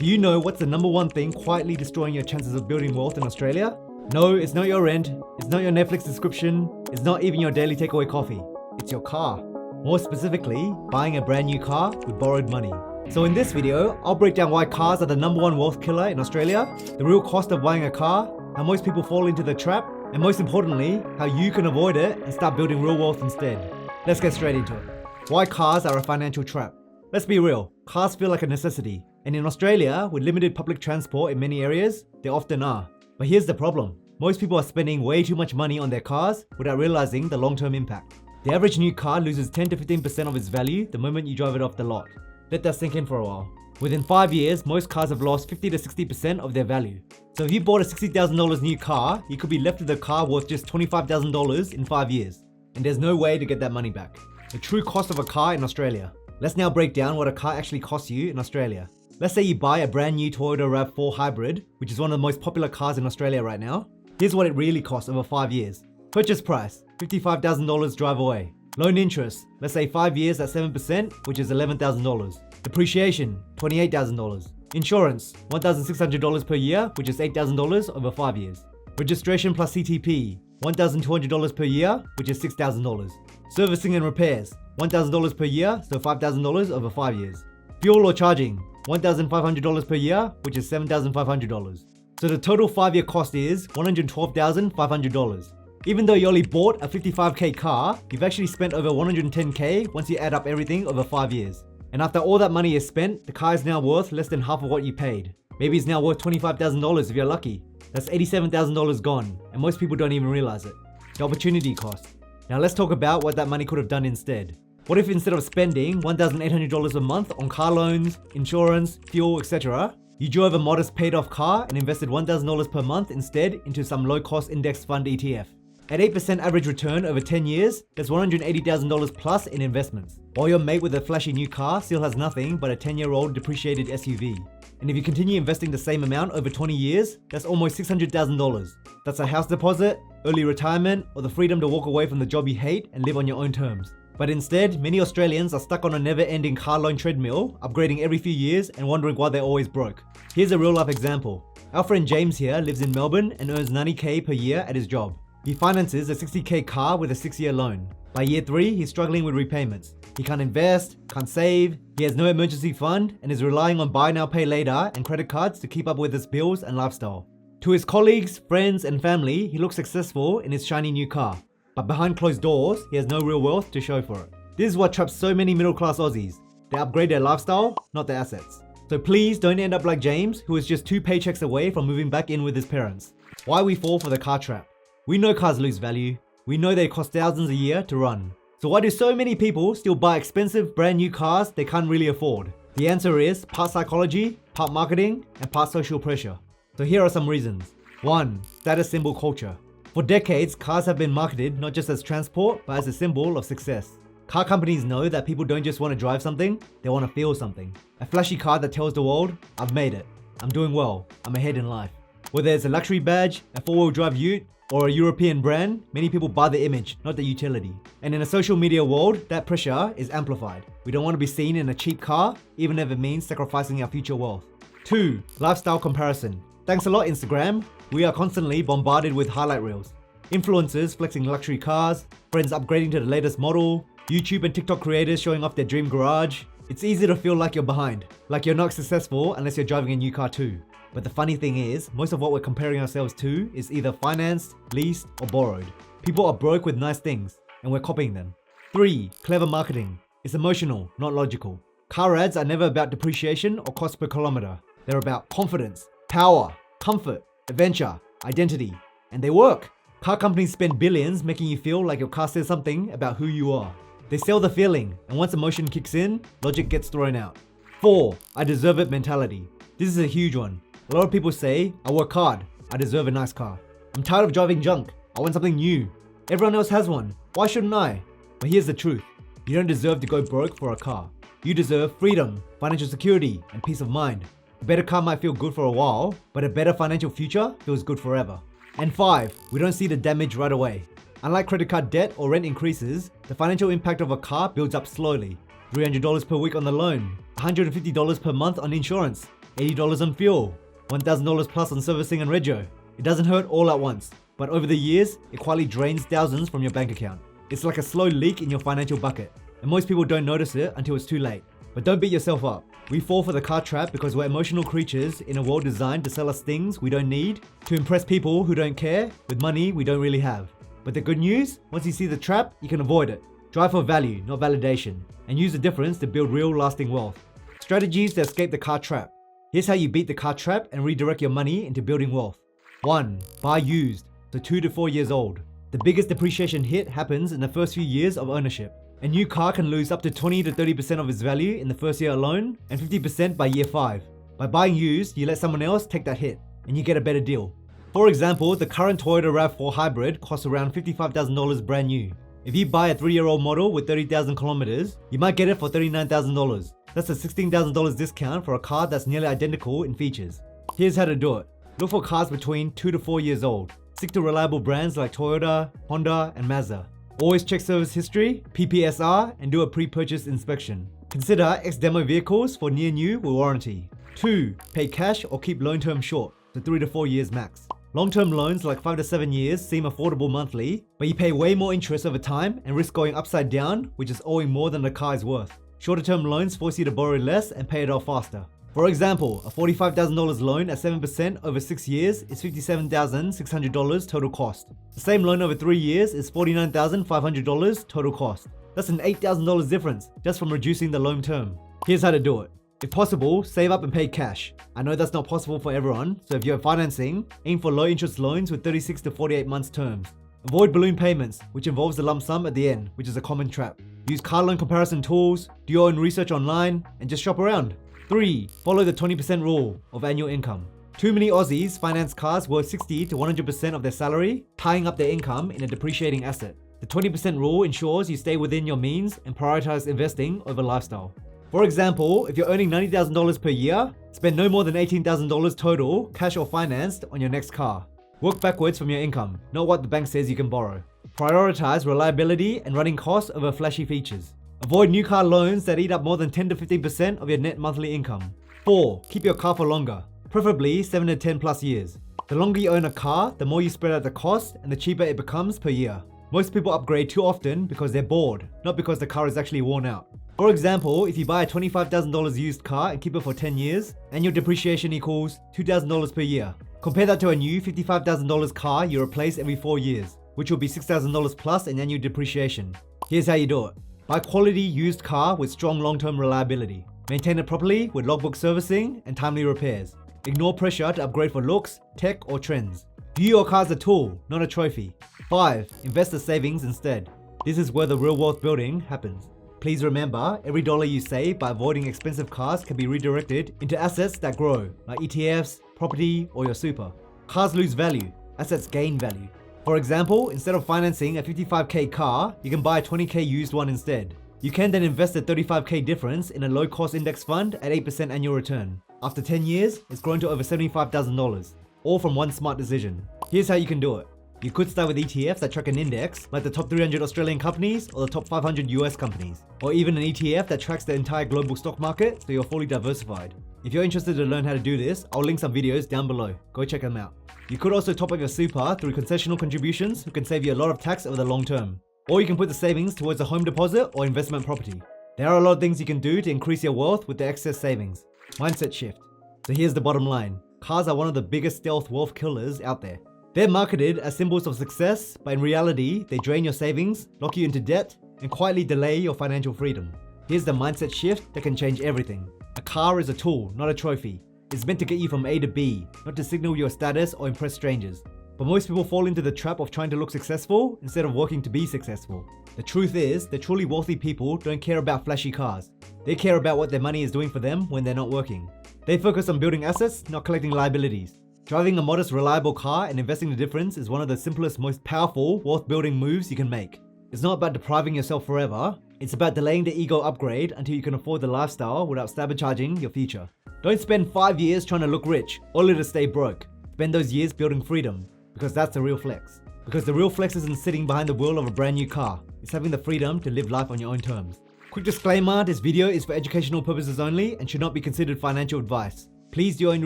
Do you know what's the number one thing quietly destroying your chances of building wealth in Australia? No, it's not your rent, it's not your Netflix subscription, it's not even your daily takeaway coffee. It's your car. More specifically, buying a brand new car with borrowed money. So in this video, I'll break down why cars are the number one wealth killer in Australia, the real cost of buying a car, how most people fall into the trap, and most importantly, how you can avoid it and start building real wealth instead. Let's get straight into it. Why cars are a financial trap. Let's be real, cars feel like a necessity. And in Australia, with limited public transport in many areas, they often are. But here's the problem. Most people are spending way too much money on their cars without realizing the long-term impact. The average new car loses 10 to 15% of its value the moment you drive it off the lot. Let that sink in for a while. Within 5 years, most cars have lost 50 to 60% of their value. So if you bought a $60,000 new car, you could be left with a car worth just $25,000 in 5 years. And there's no way to get that money back. The true cost of a car in Australia. Let's now break down what a car actually costs you in Australia. Let's say you buy a brand new Toyota RAV4 Hybrid, which is one of the most popular cars in Australia right now. Here's what it really costs over 5 years. Purchase price, $55,000 drive away. Loan interest, let's say 5 years at 7%, which is $11,000. Depreciation, $28,000. Insurance, $1,600 per year, which is $8,000 over 5 years. Registration plus CTP, $1,200 per year, which is $6,000. Servicing and repairs, $1,000 per year, so $5,000 over 5 years. Fuel or charging, $1,500 per year, which is $7,500. So the total 5-year cost is $112,500. Even though you only bought a $55K car, you've actually spent over $110K once you add up everything over 5 years. And after all that money is spent, the car is now worth less than half of what you paid. Maybe it's now worth $25,000 if you're lucky. That's $87,000 gone, and most people don't even realize it. The opportunity cost. Now let's talk about what that money could have done instead. What if instead of spending $1,800 a month on car loans, insurance, fuel, etc., you drove a modest paid off car and invested $1,000 per month instead into some low cost index fund ETF? At 8% average return over 10 years, that's $180,000 plus in investments. While your mate with a flashy new car still has nothing but a 10-year-old depreciated SUV. And if you continue investing the same amount over 20 years, that's almost $600,000. That's a house deposit, early retirement, or the freedom to walk away from the job you hate and live on your own terms. But instead, many Australians are stuck on a never-ending car loan treadmill, upgrading every few years and wondering why they're always broke. Here's a real-life example. Our friend James here lives in Melbourne and earns $90K per year at his job. He finances a $60K car with a 6-year loan. By year 3, he's struggling with repayments. He can't invest, can't save, he has no emergency fund, and is relying on buy now pay later and credit cards to keep up with his bills and lifestyle. To his colleagues, friends, and family, he looks successful in his shiny new car. But behind closed doors, he has no real wealth to show for it. This is what traps so many middle-class Aussies. They upgrade their lifestyle, not their assets. So please don't end up like James, who is just 2 paychecks away from moving back in with his parents. Why we fall for the car trap? We know cars lose value. We know they cost thousands a year to run. So why do so many people still buy expensive brand new cars they can't really afford? The answer is part psychology, part marketing, and part social pressure. So here are some reasons. 1. Status symbol culture. For decades, cars have been marketed not just as transport, but as a symbol of success. Car companies know that people don't just want to drive something, they want to feel something. A flashy car that tells the world, I've made it, I'm doing well, I'm ahead in life. Whether it's a luxury badge, a 4-wheel drive ute, or a European brand, many people buy the image, not the utility. And in a social media world, that pressure is amplified. We don't want to be seen in a cheap car, even if it means sacrificing our future wealth. 2. Lifestyle comparison. Thanks a lot, Instagram. We are constantly bombarded with highlight reels. Influencers flexing luxury cars, friends upgrading to the latest model, YouTube and TikTok creators showing off their dream garage. It's easy to feel like you're behind, like you're not successful unless you're driving a new car too. But the funny thing is, most of what we're comparing ourselves to is either financed, leased, or borrowed. People are broke with nice things, and we're copying them. 3. Clever marketing. It's emotional, not logical. Car ads are never about depreciation or cost per kilometer. They're about confidence, power, comfort, adventure, identity. And they work. Car companies spend billions making you feel like your car says something about who you are. They sell the feeling, and once emotion kicks in, logic gets thrown out. 4. I deserve it mentality. This is a huge one. A lot of people say, I work hard, I deserve a nice car. I'm tired of driving junk, I want something new. Everyone else has one, why shouldn't I? But here's the truth, you don't deserve to go broke for a car. You deserve freedom, financial security, and peace of mind. A better car might feel good for a while, but a better financial future feels good forever. And 5, we don't see the damage right away. Unlike credit card debt or rent increases, the financial impact of a car builds up slowly. $300 per week on the loan, $150 per month on insurance, $80 on fuel, $1,000 plus on servicing and rego. It doesn't hurt all at once, but over the years, it quietly drains thousands from your bank account. It's like a slow leak in your financial bucket, and most people don't notice it until it's too late. But don't beat yourself up. We fall for the car trap because we're emotional creatures in a world designed to sell us things we don't need, to impress people who don't care, with money we don't really have. But the good news, once you see the trap, you can avoid it. Drive for value, not validation, and use the difference to build real lasting wealth. Strategies to escape the car trap. Here's how you beat the car trap and redirect your money into building wealth. 1. Buy used, so 2 to 4 years old. The biggest depreciation hit happens in the first few years of ownership. A new car can lose up to 20 to 30% of its value in the first year alone and 50% by year 5. By buying used, you let someone else take that hit and you get a better deal. For example, the current Toyota RAV4 Hybrid costs around $55,000 brand new. If you buy a 3-year-old model with 30,000 kilometers, you might get it for $39,000. That's a $16,000 discount for a car that's nearly identical in features. Here's how to do it. Look for cars between 2 to 4 years old. Stick to reliable brands like Toyota, Honda, and Mazda. Always check service history, PPSR, and do a pre-purchase inspection. Consider ex-demo vehicles for near new with warranty. 2. Pay cash or keep loan term short, so 3 to 4 years max. Long-term loans like 5 to 7 years seem affordable monthly, but you pay way more interest over time and risk going upside down, which is owing more than the car is worth. Shorter term loans force you to borrow less and pay it off faster. For example, a $45,000 loan at 7% over 6 years is $57,600 total cost. The same loan over 3 years is $49,500 total cost. That's an $8,000 difference just from reducing the loan term. Here's how to do it. If possible, save up and pay cash. I know that's not possible for everyone, so if you're financing, aim for low interest loans with 36 to 48 months terms. Avoid balloon payments, which involves a lump sum at the end, which is a common trap. Use car loan comparison tools, do your own research online, and just shop around. 3. Follow the 20% rule of annual income. Too many Aussies finance cars worth 60 to 100% of their salary, tying up their income in a depreciating asset. The 20% rule ensures you stay within your means and prioritize investing over lifestyle. For example, if you're earning $90,000 per year, spend no more than $18,000 total, cash or financed, on your next car. Work backwards from your income, not what the bank says you can borrow. Prioritize reliability and running costs over flashy features. Avoid new car loans that eat up more than 10 to 15% of your net monthly income. 4. Keep your car for longer, preferably 7 to 10 plus years. The longer you own a car, the more you spread out the cost and the cheaper it becomes per year. Most people upgrade too often because they're bored, not because the car is actually worn out. For example, if you buy a $25,000 used car and keep it for 10 years, annual depreciation equals $2,000 per year. Compare that to a new $55,000 car you replace every 4 years, which will be $6,000 plus in annual depreciation. Here's how you do it. Buy quality used car with strong long-term reliability. Maintain it properly with logbook servicing and timely repairs. Ignore pressure to upgrade for looks, tech, or trends. View your car as a tool, not a trophy. 5. Invest the savings instead. This is where the real wealth building happens. Please remember, every dollar you save by avoiding expensive cars can be redirected into assets that grow, like ETFs, property, or your super. Cars lose value, assets gain value. For example, instead of financing a $55K car, you can buy a $20K used one instead. You can then invest the $35K difference in a low-cost index fund at 8% annual return. After 10 years, it's grown to over $75,000, all from one smart decision. Here's how you can do it. You could start with ETFs that track an index, like the top 300 Australian companies or the top 500 US companies, or even an ETF that tracks the entire global stock market so you're fully diversified. If you're interested to learn how to do this, I'll link some videos down below. Go check them out. You could also top up your super through concessional contributions, who can save you a lot of tax over the long term. Or you can put the savings towards a home deposit or investment property. There are a lot of things you can do to increase your wealth with the excess savings. Mindset shift. So here's the bottom line. Cars are one of the biggest stealth wealth killers out there. They're marketed as symbols of success, but in reality, they drain your savings, lock you into debt, and quietly delay your financial freedom. Here's the mindset shift that can change everything. A car is a tool, not a trophy. It's meant to get you from A to B, not to signal your status or impress strangers. But most people fall into the trap of trying to look successful instead of working to be successful. The truth is, the truly wealthy people don't care about flashy cars. They care about what their money is doing for them when they're not working. They focus on building assets, not collecting liabilities. Driving a modest, reliable car and investing the difference is one of the simplest, most powerful wealth-building moves you can make. It's not about depriving yourself forever. It's about delaying the ego upgrade until you can afford the lifestyle without sabotaging your future. Don't spend 5 years trying to look rich, only to stay broke. Spend those years building freedom, because that's the real flex. Because the real flex isn't sitting behind the wheel of a brand new car. It's having the freedom to live life on your own terms. Quick disclaimer, this video is for educational purposes only and should not be considered financial advice. Please do your own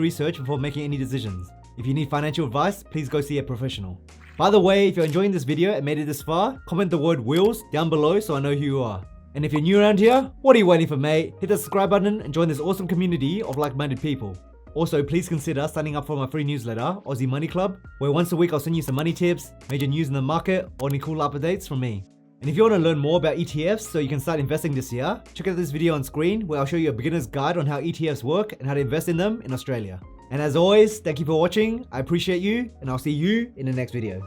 research before making any decisions. If you need financial advice, please go see a professional. By the way, if you're enjoying this video and made it this far, comment the word wheels down below so I know who you are. And if you're new around here, what are you waiting for, mate? Hit the subscribe button and join this awesome community of like-minded people. Also, please consider signing up for my free newsletter, Aussie Money Club, where once a week I'll send you some money tips, major news in the market, or any cool updates from me. And if you want to learn more about ETFs so you can start investing this year, check out this video on screen where I'll show you a beginner's guide on how ETFs work and how to invest in them in Australia. And as always, thank you for watching, I appreciate you, and I'll see you in the next video.